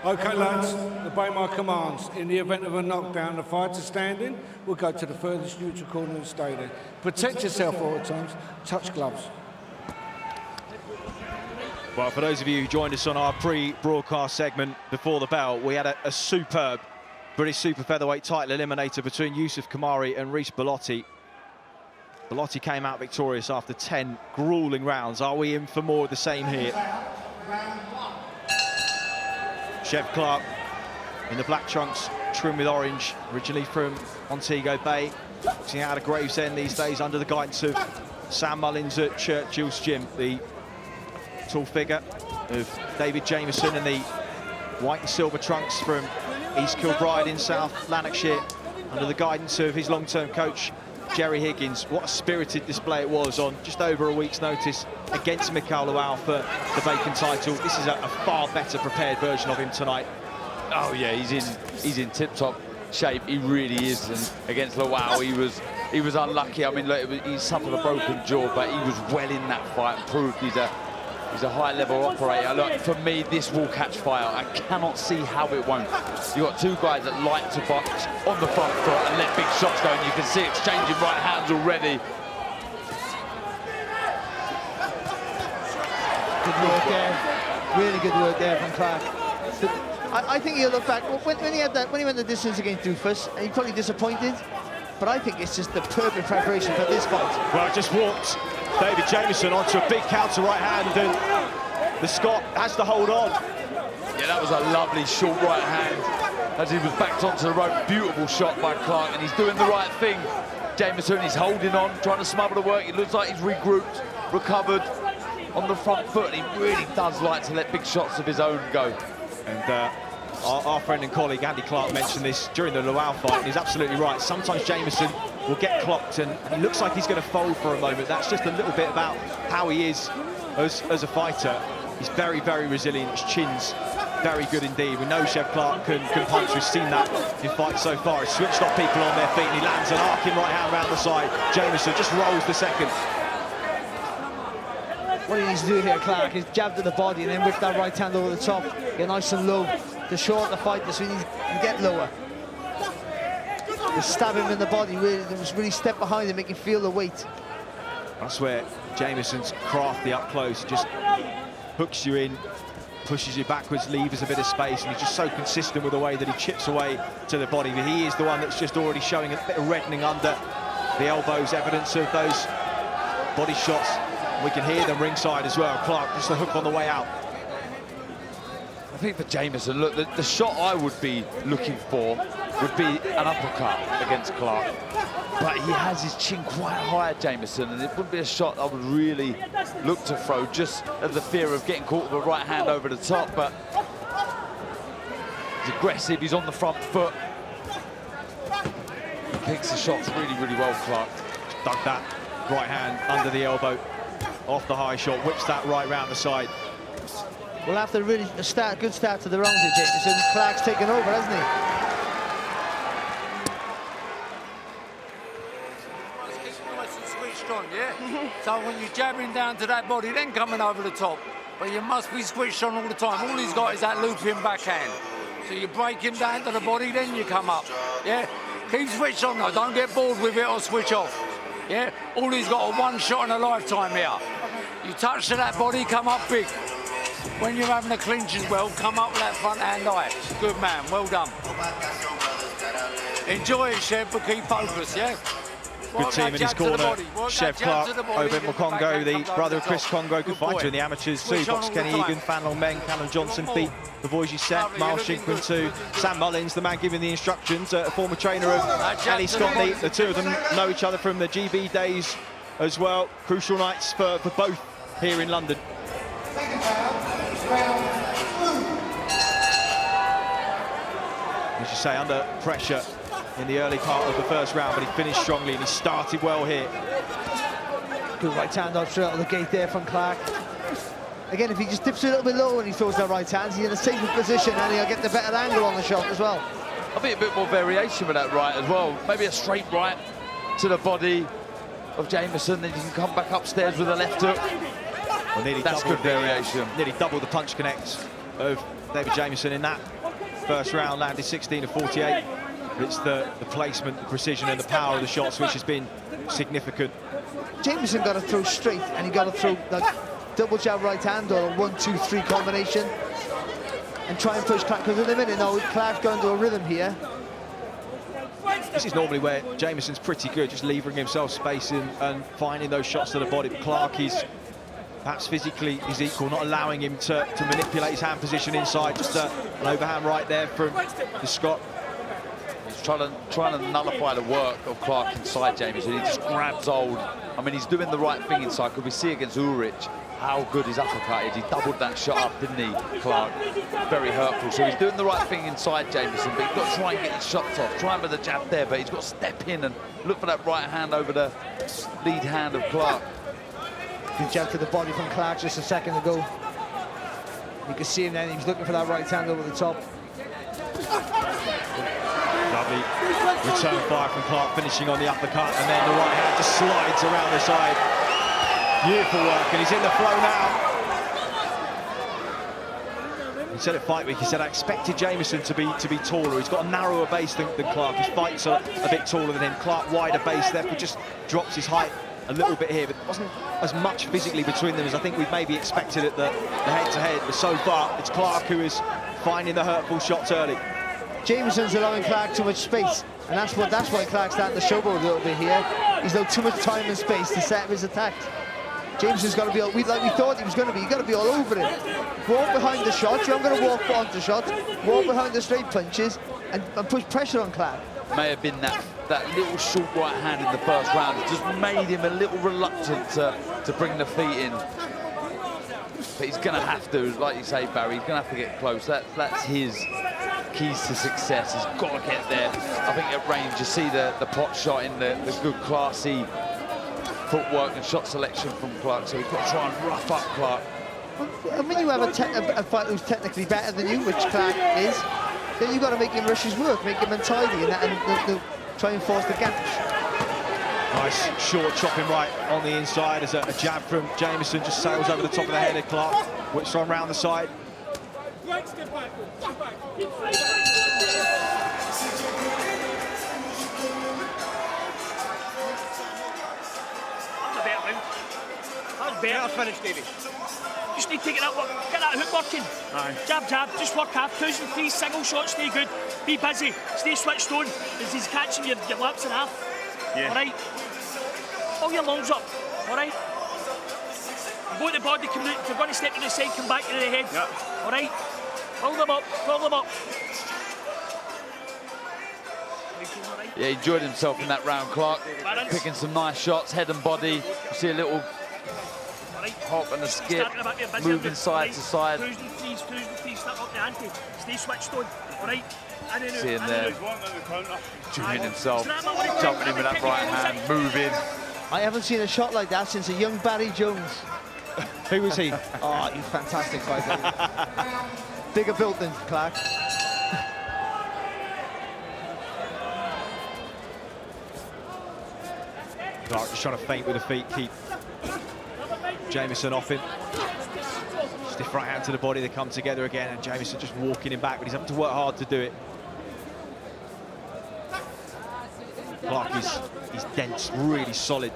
OK, lads, obey my commands. In the event of a knockdown, the fighter standing will go to the furthest neutral corner and stay there. Protect yourself at all times. Touch gloves. Well, for those of you who joined us on our pre-broadcast segment before the bell, we had a superb British super featherweight title eliminator between Yusuf Kamari and Reece Bellotti. Bellotti came out victorious after 10 grueling rounds. Are we in for more of the same here? Chev Clarke in the black trunks, trimmed with orange, originally from Montego Bay, boxing out of Gravesend these days under the guidance of Sam Mullins at Churchill's gym. The tall figure of David Jamieson in the white and silver trunks from East Kilbride in South Lanarkshire, under the guidance of his long-term coach, Jerry Higgins. What a spirited display it was on just over a week's notice against Mikhail Lawal for the vacant title. This is a far better prepared version of him tonight. Oh yeah, he's in tip-top shape. He really is. And against Lawal, he was unlucky. I mean, look, he suffered a broken jaw, but he was well in that fight and proved he's a high-level operator. Look, for me, this will catch fire. I cannot see how it won't. You've got two guys that like to box on the front foot and let big shots go, and you can see exchanging right hands already. Good work there. Really good work there from Clarke. I think he'll look back when he went the distance against Doofus, and he's probably disappointed. But I think it's just the perfect preparation for this fight. Well, just walked David Jamieson onto a big counter right hand, and the Scot has to hold on. Yeah, that was a lovely short right hand as he was backed onto the rope. Beautiful shot by Clarke, and he's doing the right thing. Jamieson is holding on, trying to smother the work. It looks like he's regrouped, recovered on the front foot, and he really does like to let big shots of his own go. And our friend and colleague Andy Clarke mentioned this during the Lawal fight, and he's absolutely right. Sometimes Jamieson will get clocked and he looks like he's going to fold for a moment. That's just a little bit about how he is as a fighter. He's very, very resilient. His chin's very good indeed. We know Chev Clarke can punch. We've seen that in fights so far. He's switched off people on their feet and he lands an arcing right hand round the side. Jamieson just rolls the second. What he needs to do here, Clarke, is jab to the body and then whip that right hand over the top. Get nice and low to short the fight, so he can get lower. Just stab him in the body, really step behind him, make him feel the weight. That's where Jamieson's crafty up close. He just hooks you in, pushes you backwards, leaves a bit of space, and he's just so consistent with the way that he chips away to the body. But he is the one that's just already showing a bit of reddening under the elbows, evidence of those body shots. We can hear them ringside as well. Clarke just a hook on the way out. I think for Jamieson, look, the shot I would be looking for would be an uppercut against Clarke. But he has his chin quite high at Jamieson, and it wouldn't be a shot I would really look to throw, just as the fear of getting caught with a right hand over the top. But he's aggressive, he's on the front foot. He picks the shots really, really well, Clarke. Dug that right hand under the elbow, off the high shot, whips that right round the side. Well, after a really good start to the round here, Jamieson, Clarke's taken over, hasn't he? Switched on, yeah? So when you're jabbing down to that body, then coming over the top. But you must be switched on all the time. All he's got is that looping backhand. So you break him down to the body, then you come up, yeah? Keep switched on though, don't get bored with it or switch off, yeah? All he's got a one shot in a lifetime here. You touch to that body, come up big. When you're having a clinch as well, come up with that front hand eye. Good man, well done. Enjoy it, Chev, but keep focused, yeah? Good team in his corner. Chev Clarke over in Congo, the brother of Chris Congo, good fighter in the amateurs too. Box Kenny Egan, Fan Long Meng, Callum Johnson beat the boys you set, Miles Shinkman too. Sam Mullins, the man giving the instructions, a former trainer of Ellie Scotney. The two of them know each other from the GB days as well. Crucial nights for both here in London. As you say, under pressure in the early part of the first round, but he finished strongly and he started well here. Good right hand out straight out of the gate there from Clarke. Again, if he just dips a little bit low when he throws that right hand, he's in a safer position and he'll get the better angle on the shot as well. I think a bit more variation with that right as well. Maybe a straight right to the body of Jamieson, then you can come back upstairs with a left hook. Well, that's good variation. Nearly double the punch connect of David Jamieson in that first round landed 16 of 48. But it's the placement, the precision and the power of the shots which has been significant. Jamieson got to throw straight, and he got to throw like double jab right hand or a 1-2-3 combination and try and push Clarke, because in a minute now Clarke's going to a rhythm here. This is normally where Jamieson's pretty good, just levering himself space and finding those shots to the body. But Clarke is perhaps physically his equal, not allowing him to manipulate his hand position inside. Just an overhand right there from the Scot. He's trying to nullify the work of Clarke inside Jamieson. He just grabs hold. I mean, he's doing the right thing inside. Could we see against Ulrich how good his uppercut is? He doubled that shot up, didn't he, Clarke? Very hurtful. So he's doing the right thing inside Jamieson, but he's got to try and get his shots off. Try with the jab there, but he's got to step in and look for that right hand over the lead hand of Clarke. Good jab to the body from Clarke just a second ago. You can see him then, he's looking for that right hand over the top. Lovely return fire from Clarke, finishing on the uppercut, and then the right hand just slides around the side. Beautiful work, and he's in the flow now. He said at Fight Week, he said, I expected Jamieson to be taller. He's got a narrower base than Clarke. His fights are a bit taller than him. Clarke wider base, therefore just drops his height a little bit here, but there wasn't as much physically between them as I think we'd maybe expected at the head-to-head. But so far, it's Clarke who is finding the hurtful shots early. Jamieson's allowing Clarke too much space, and that's why Clarke's starting to showboat a little bit here. He's allowed too much time and space to set up his attacks. Jamieson's got to be, like we thought he was going to be, he's got to be all over it. Walk behind the shots, you're not going to walk onto shots, walk behind the straight punches, and push pressure on Clarke. May have been that little short right hand in the first round. It just made him a little reluctant to bring the feet in. But he's going to have to, like you say, Barry, he's going to have to get close. That's his keys to success. He's got to get there. I think at range, you see the pot shot in the good, classy footwork and shot selection from Clarke. So he's got to try and rough up Clarke. And when you have a fighter who's technically better than you, which Clarke is, then you've got to make him rush his work, make him untidy, and try and force the gaps. Nice short chopping right on the inside as a jab from Jamieson just sails over the top of the head of Clarke, whips on round the side. That was finished, Davey. Just need to take it up, get that hook working. Aye. Jab, jab, just work hard. 2s and 3s, single shot, stay good. Be busy, stay switched on. As he's catching your laps in half. Yeah. All right? Pull your lungs up, all right? Go to the body, come out. If you're going to step to the side, come back to the head. Yeah. All right? Pull them up, pull them up. Yeah, he enjoyed himself in that round, Clarke. Picking some nice shots, head and body. You see a little hop and a skip, moving side to side. 2s and 3s, step up the ante. Stay switched on, all right? See him there, doing himself, jumping in with that right hand, moving. I haven't seen a shot like that since a young Barry Jones. Who was he? Oh, he's fantastic fighter. Bigger built than Clarke. Clarke just trying to feint with the feet, keep Jamieson off him. Stiff right hand to the body, they come together again, and Jamieson just walking him back, but he's having to work hard to do it. Clarke he's dense, really solid.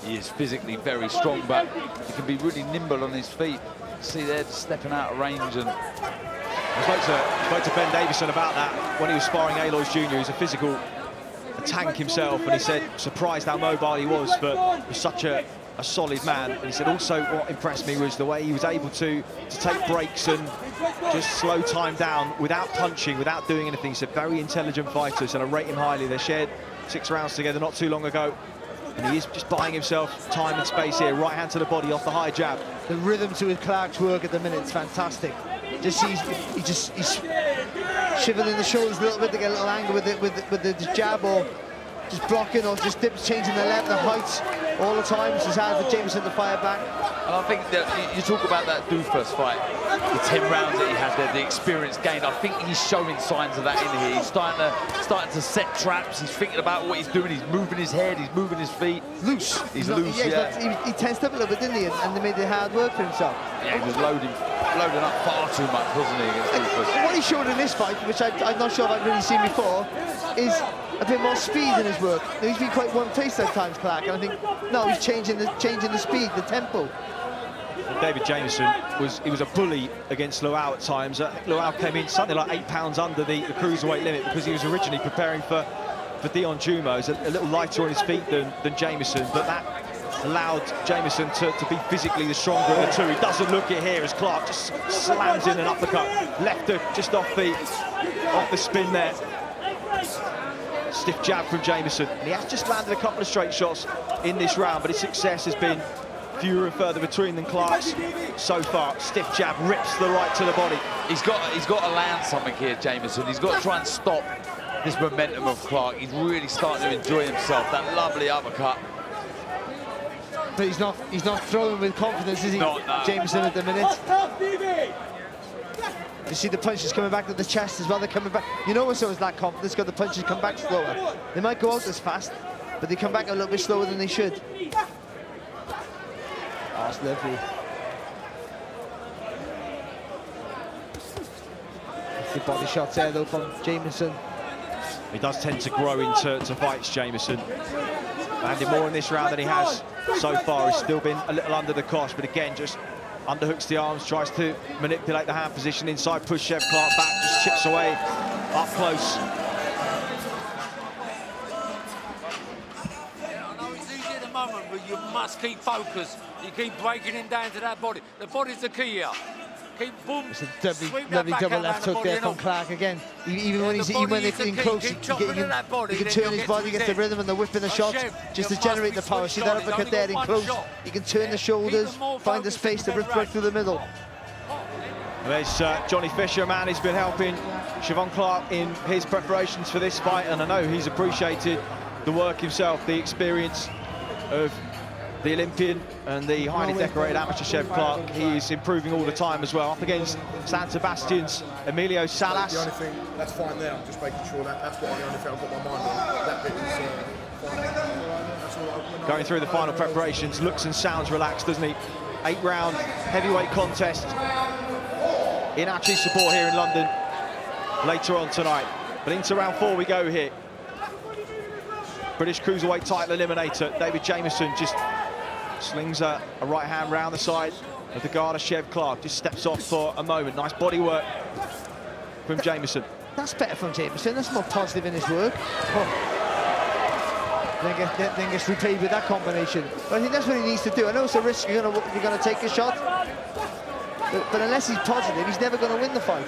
He is physically very strong, but he can be really nimble on his feet. See there, just stepping out of range. And I spoke to Ben Davison about that when he was sparring Alois Jr. He's a physical tank himself, and he said surprised how mobile he was for such a solid man. And he said also what impressed me was the way he was able to take breaks and just slow time down without punching, without doing anything. He said very intelligent fighter, so I rate him highly. They shared 6 rounds together not too long ago, and he is just buying himself time and space here. Right hand to the body off the high jab. The rhythm to his Clarke's work at the minute is fantastic. He's shivering in the shoulders a little bit to get a little angle with the jab, or just blocking, or just changing the left, the heights all the time. It's hard for Jamieson to fire back. I think that you talk about that Doofus fight. the 10 rounds that he had there, the experience gained, I think he's showing signs of that in here. He's starting to set traps. He's thinking about what he's doing. He's moving his head. He's moving his feet. Loose. He's loose, yeah. He tensed up a little bit, didn't he? And they made it hard work for himself. Yeah, he was loading up far too much, wasn't he, against Lucas? What he showed in this fight, which I'm not sure I've really seen before, is a bit more speed in his work. Now, he's been quite one-paced at times, Clarke, and I think no, he's changing the speed, the tempo. David Jamieson was a bully against Luau at times. Luau came in something like 8 pounds under the cruiserweight limit because he was originally preparing for Dion Jumo. He's a little lighter on his feet than Jamieson, but that allowed Jamieson to be physically the stronger of the two. He doesn't look it here as Clarke just slams in an uppercut, left hook just off the spin there. Stiff jab from Jamieson. And he has just landed a couple of straight shots in this round, but his success has been fewer and further between than Clarke's so far. Stiff jab rips the right to the body. He's got to land something here, Jamieson. He's got to try and stop this momentum of Clarke. He's really starting to enjoy himself. That lovely uppercut. But he's not throwing with confidence, is he? No. Jamieson at the minute. You see the punches coming back to the chest as well. They're coming back. You know when someone's that confident, because the punches come back slower. They might go out as fast, but they come back a little bit slower than they should. Oh, that's lovely. The body shots there though from Jamieson. He does tend to grow into fights, Jamieson. Landing more in this round than he has so far. He's still been a little under the cosh, but again, just underhooks the arms, tries to manipulate the hand position inside, push Chev Clarke back, just chips away up close. I know it's easy at the moment, but you must keep focused. You keep breaking him down to that body. The body's the key here. Keep boom. It's a lovely double left hook there from Clarke again. Even when he's in close, he can turn his body, get the rhythm and the whip in the shots just to generate the power. See that uppercut there in close? He can turn the shoulders, find the space to rip right through the middle. There's Johnny Fisher, man, he's been helping Cheavon Clarke in his preparations for this fight, and I know he's appreciated the work himself, the experience of the Olympian and the highly decorated amateur Chev Clarke. He is improving all the time as well. Up against San Sebastian's Emilio Salas. The only thing, that's fine there, I'm just making sure that's what the only thing I've got my mind on. That bit is fine. That's all Going through the final preparations, looks and sounds relaxed, doesn't he? 8-round heavyweight contest in our chief support here in London later on tonight. But into round 4 we go here. British Cruiserweight title eliminator, David Jamieson just slings a right hand round the side of the guard of Chev Clarke, just steps off for a moment. Nice body work from Jamieson. That's better from Jamieson, that's more positive in his work. Then gets repaid with that combination. But I think that's what he needs to do. I know it's a risk, you're going to take a shot, but unless he's positive, he's never going to win the fight.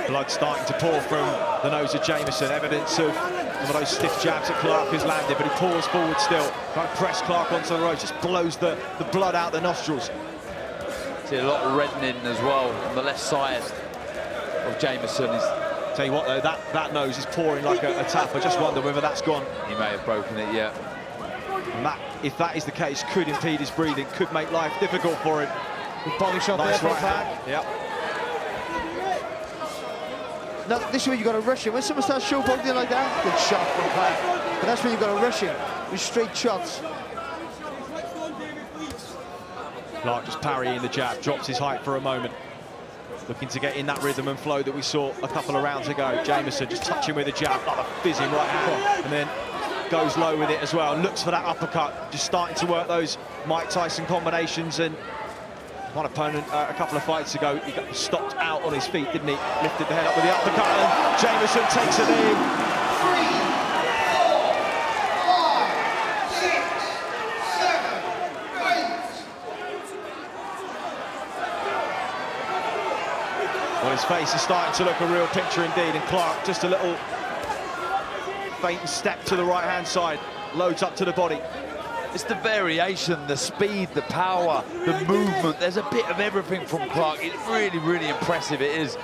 Blood starting to pour from the nose of Jamieson, evidence of some of those stiff jabs that Clarke has landed, but he pours forward still, trying to press Clarke onto the ropes, just blows the blood out the nostrils. See a lot of reddening as well on the left side of Jamieson. Tell you what though, that nose is pouring like a tap. I just wonder whether that's gone. He may have broken it, yeah. And that, if that is the case, could impede his breathing, could make life difficult for him. Good body shot nice there right from hand. Yep. Now, this is where you've got to rush him. When someone starts showboating like that, good shot from Clarke. But that's when you've got to rush him with straight shots. Clarke just parrying the jab, drops his height for a moment. Looking to get in that rhythm and flow that we saw a couple of rounds ago. Jamieson just touching with a jab, like a fizzing right hand, and then goes low with it as well. Looks for that uppercut, just starting to work those Mike Tyson combinations. And one opponent a couple of fights ago, he got stopped out on his feet, didn't he? Lifted the head up with the uppercut, and Jamieson takes a knee. 3, 4, 5, 6, 7, 8. Well, his face is starting to look a real picture indeed, and Clarke just a little faint step to the right-hand side, loads up to the body. It's the variation, the speed, the power, the movement. There's a bit of everything from Clarke. It's really, really impressive, it is.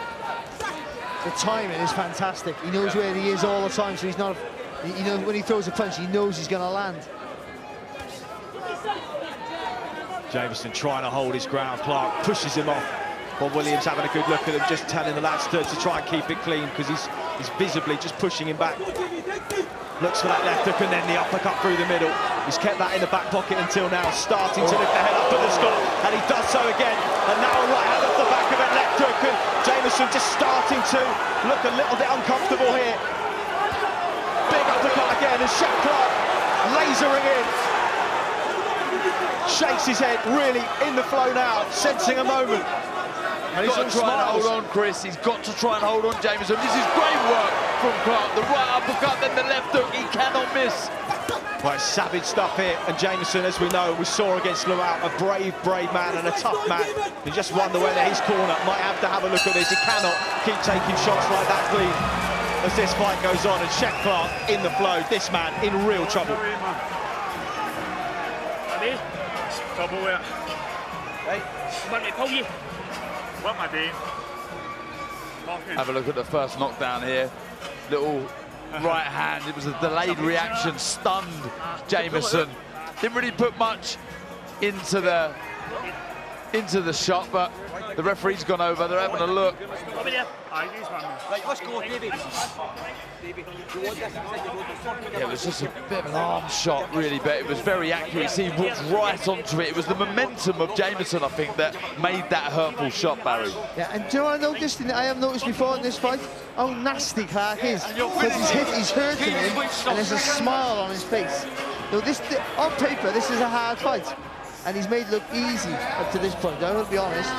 The timing is fantastic. He knows where he is all the time, so he's not... You know, when he throws a punch, he knows he's going to land. Jamieson trying to hold his ground. Clarke pushes him off. Bob Williams having a good look at him, just telling the lads to try and keep it clean, because he's visibly just pushing him back. Looks for that left hook and then the uppercut through the middle. He's kept that in the back pocket until now, starting to lift the head up at the Scot, and he does so again. And now a right hand off the back of it, left hook, and Jamieson just starting to look a little bit uncomfortable here. Big uppercut again, and Chef Clarke lasering in. Shakes his head, really in the flow now, sensing a moment. And he's got to try and hold on, Chris. He's got to try and hold on, Jamieson. This is great work from Clarke. The right uppercut, then the left hook. He cannot miss. Right, savage stuff here. And Jamieson, as we know, we saw against Luau, a brave man and a tough man. You just wonder whether his corner might have to have a look at this. He cannot keep taking shots like that clean as this fight goes on. And Chef Clarke in the flow. This man in real trouble. Trouble with it. Hey. Want me to pull you? What am I doing? Have a look at the first knockdown here. Little right hand. It was a delayed reaction. Stunned Jamieson. Didn't really put much into the shot, but the referee's gone over. They're having a look. Right, let's go, David. Yeah, it was just a bit of an arm shot, really, but it was very accurate. See, he walked right onto it. It was the momentum of Jamieson, I think, that made that hurtful shot, Barry. Yeah, and do you know what I noticed? I have noticed before in this fight how nasty Clarke is. Because he's hurting him, and there's a smile on his face. So on paper, this is a hard fight, and he's made it look easy up to this point. I will be honest.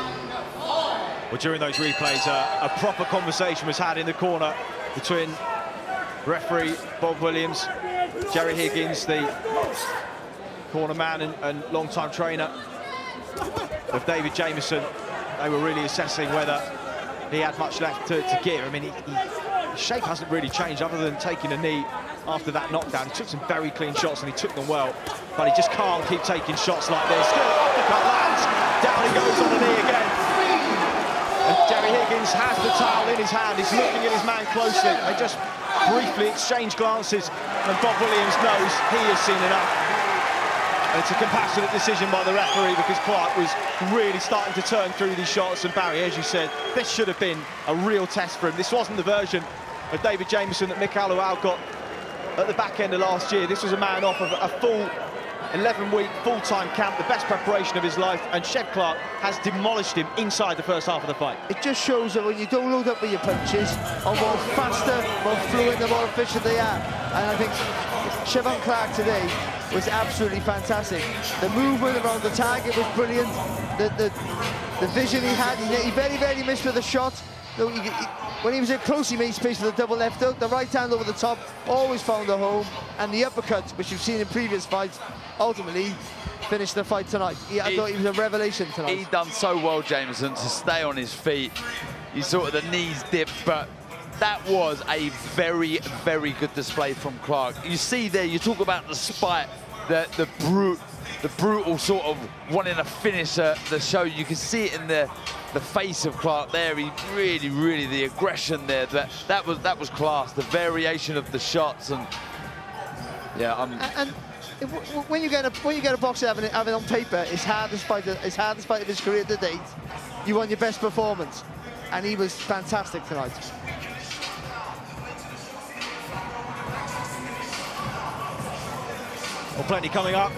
Well, during those replays, a proper conversation was had in the corner between referee Bob Williams, Jerry Higgins, the corner man and long-time trainer of David Jamieson. They were really assessing whether he had much left to give. I mean, his shape hasn't really changed other than taking a knee after that knockdown. He took some very clean shots and he took them well, but he just can't keep taking shots like this. Good uppercut lands, down he goes on the knee again. And Jerry Higgins has the towel in his hand. He's looking at his man closely. They just briefly exchange glances, and Bob Williams knows he has seen enough. And it's a compassionate decision by the referee, because Clarke was really starting to turn through these shots. And Barry, as you said, this should have been a real test for him. This wasn't the version of David Jamieson that Mikhail Luau got at the back end of last year. This was a man off of a full 11-week full-time camp, the best preparation of his life, and Chef Clarke has demolished him inside the first half of the fight. It just shows that when you don't load up with your punches, how more faster, more fluid, and more efficient they are. And I think Cheavon Clarke today was absolutely fantastic. The movement around the target was brilliant. The vision he had, he very missed with a shot. When he was in close, he made space for the double left hook. The right hand over the top always found a home, and the uppercut, which you've seen in previous fights, ultimately finished the fight tonight. I thought he was a revelation tonight. He done so well, Jamieson, to stay on his feet. You saw the knees dip, but that was a very good display from Clarke. You see there, you talk about the spite, the brutal sort of wanting to finish the show. You can see it in the face of Clarke there. He really the aggression there. That was class. The variation of the shots, and yeah, and when you get a boxer having it on paper, it's hardest fight of his career to date. You want your best performance, and he was fantastic tonight. Well, plenty coming up.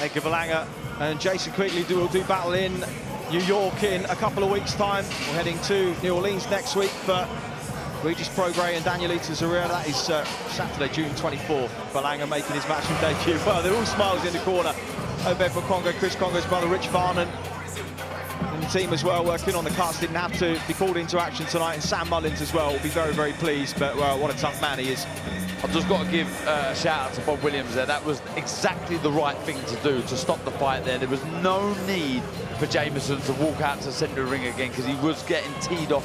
Edgar Berlanga and Jason Quigley will do battle in New York in a couple of weeks' time. We're heading to New Orleans next week for Regis Prograis and Danielita Zarella. That is Saturday, June 24th. Berlanga making his matchroom debut. Well, they're all smiles in the corner. Obed Congo, Chris Congo's brother, Rich Varnon, and the team as well, working on the cuts. Didn't have to be called into action tonight. And Sam Mullins as well will be very pleased. But well, what a tough man he is. I've just got to give a shout out to Bob Williams there. That was exactly the right thing to do, to stop the fight there. There was no need for Jamieson to walk out to the centre of the ring again, because he was getting teed off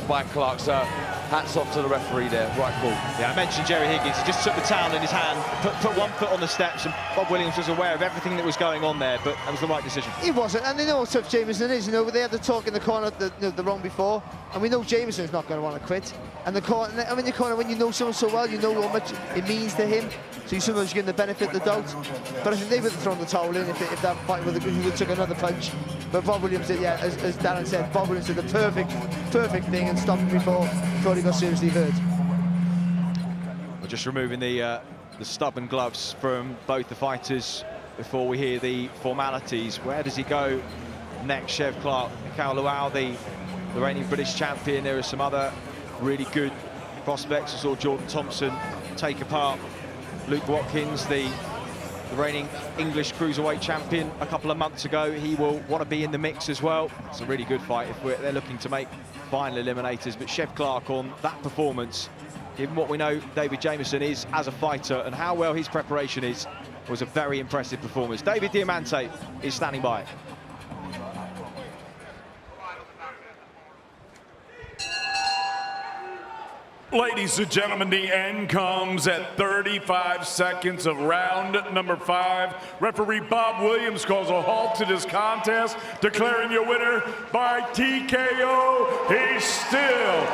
by Clarke. So hats off to the referee there. Right call. Yeah, I mentioned Jerry Higgins. He just took the towel in his hand, put one foot on the steps, and Bob Williams was aware of everything that was going on there, but that was the right decision. He wasn't, and they know how tough Jamieson is. You know, they had the talk in the corner the round before, and we know Jamieson's not going to want to quit. And the corner, I mean, the corner, when you know someone so well, you know how much it means to him. So you sometimes give him the benefit of the doubt. But I think they would have thrown the towel in if that fight would have took another punch. But Bob Williams did, yeah, as Darren said, Bob Williams did the perfect thing and stopped him before he got seriously hurt. We're just removing the stubborn gloves from both the fighters before we hear the formalities. Where does he go next? Chev Clarke, Mikhail Luau, the reigning British champion. There are some other really good prospects. I saw Jordan Thompson take apart Luke Watkins, the reigning English cruiserweight champion a couple of months ago. He will want to be in the mix as well. It's a really good fight if they're looking to make final eliminators. But Chev Clarke, on that performance, given what we know David Jamieson is as a fighter and how well his preparation is, was a very impressive performance. David Diamante is standing by. Ladies and gentlemen, the end comes at 35 seconds of round number 5. Referee Bob Williams calls a halt to this contest, declaring your winner by TKO. He's still